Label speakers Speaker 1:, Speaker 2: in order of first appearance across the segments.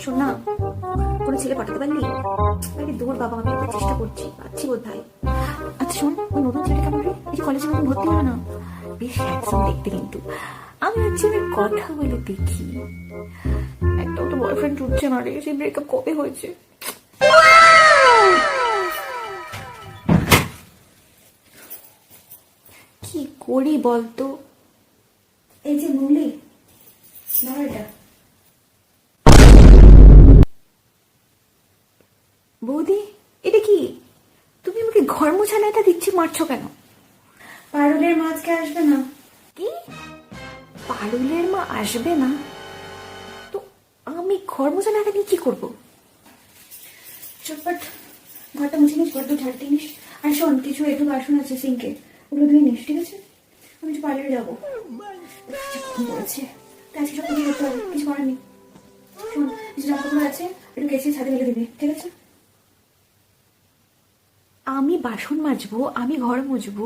Speaker 1: শোন না, কোনো ছেলে পাঠাতে পারলি? আরে দূর বাবা, আমি একটা চেষ্টা করছি, পাচ্ছি বোধ হয়। আচ্ছা শোন, ওই নতুন ছেলেটা কেমন রে? এই যে কলেজে নতুন ভর্তি হলো না, বেশ হ্যান্ডসাম দেখতে কিন্তু। আমি ভাবছি আমি কথা বলে দেখি। একটাও তো বয়ফ্রেন্ড উঠছে না রে, সেই ব্রেকআপ কবে হয়েছে? কি করি বলতো? এই যে মুরলি, দাঁড়া এটা। বৌদি, এটা কি? তুমি আমাকে ঘর মোছা এটা দিচ্ছি, মারছো কেন? পারুলের মা আজকে আসবে না। কি? পারুলের মা আসবে না? তো আমি ঘর মোছা এটা নিয়ে কি করবো? চটপট ঘরটা মুছে নিস, ঘর ঝাড় দিনিস। আর শোন, কিছু একটু বাসন আছে সিঙ্কে, ওগুলো ধুয়ে নিস, ঠিক আছে? আমি একটু পার্লারে যাবো, বলেছে আজকে সব কিছু করতে হবে, কিছু করার নেই। শোন, কিছু জামাকাপড় আছে, একটু কেচে ছাদে মেলে দিবি, ঠিক আছে? আমি বাসন মাজবো, আমি ঘর মুছবো,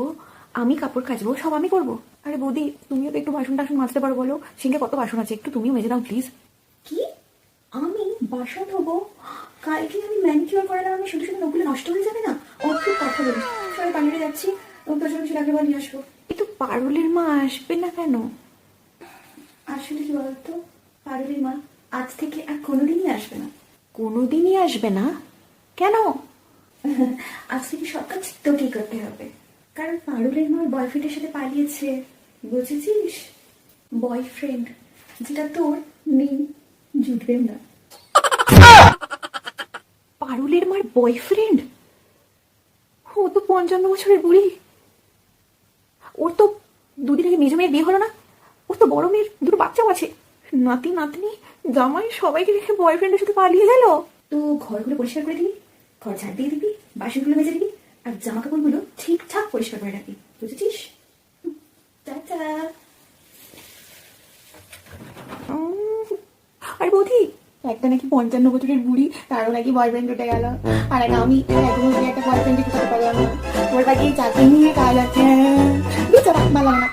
Speaker 1: আমি কাপড় কাচবো, সব আমি করবো? আরে বৌদি, তুমিও তো একটু বাসন টাসন মাজতে পারো, বলো সিঙ্কে কত বাসন আছে, একটু তুমিও মেজে দাও প্লিজ। কি? আমি বাসন ধোবো? কালকে আমি ম্যানিকিউর করালাম, আমি শুধু শুধু নখগুলো নষ্ট হয়ে যাবে না? অদ্ভুত কথা বলিস। সবাই পার্লারে যাচ্ছি, তোর জন্য কিছু লাগলে বল, নিয়ে আসবো। কিন্তু পারুলের মা আসবে না কেন? আসলে কি বলতো, পারুলের মা আজ থেকে আর কোনোদিনই আসবে না। কোনোদিনই আসবে না? কেন? আজ থেকে সব কাজ তোকেই করতে হবে, কারণ পারুলের মার বয়ফ্রেন্ডের সাথে পালিয়েছে, বুঝেছিস? বয়ফ্রেন্ড, যেটা তোর নেই, জুটবেও না। পারুলের মার বয়ফ্রেন্ড? ও তো 55 বছরের বুড়ি। ওর তো দুদিন আগে মেজ মেয়ের বিয়ে হলো না? ওর তো বড় মেয়ের দুটো বাচ্চাও আছে, নাতি নাতনি জামাই সবাইকে রেখে বয়ফ্রেন্ডের সাথে পালিয়ে গেল। তো ঘরগুলো পরিষ্কার করে দিবি, ঘর ঝাড় দিয়ে দিবি, বাসনগুলো মেজে দিবি, আর জামা কাপড়গুলো ঠিকঠাক পরিষ্কার করে রাখবি, বুঝেছিস? টাটা। আর বৌদি, একটা নাকি 55 বছরের বুড়ি, তারও নাকি বয়ফ্রেন্ড উঠে গেল, আর আমি এখনো একটা বয়ফ্রেন্ড ঢুকাতে পারলাম না। ওর বাকি চাকরি নিয়ে কাজ আছে, ভালো না।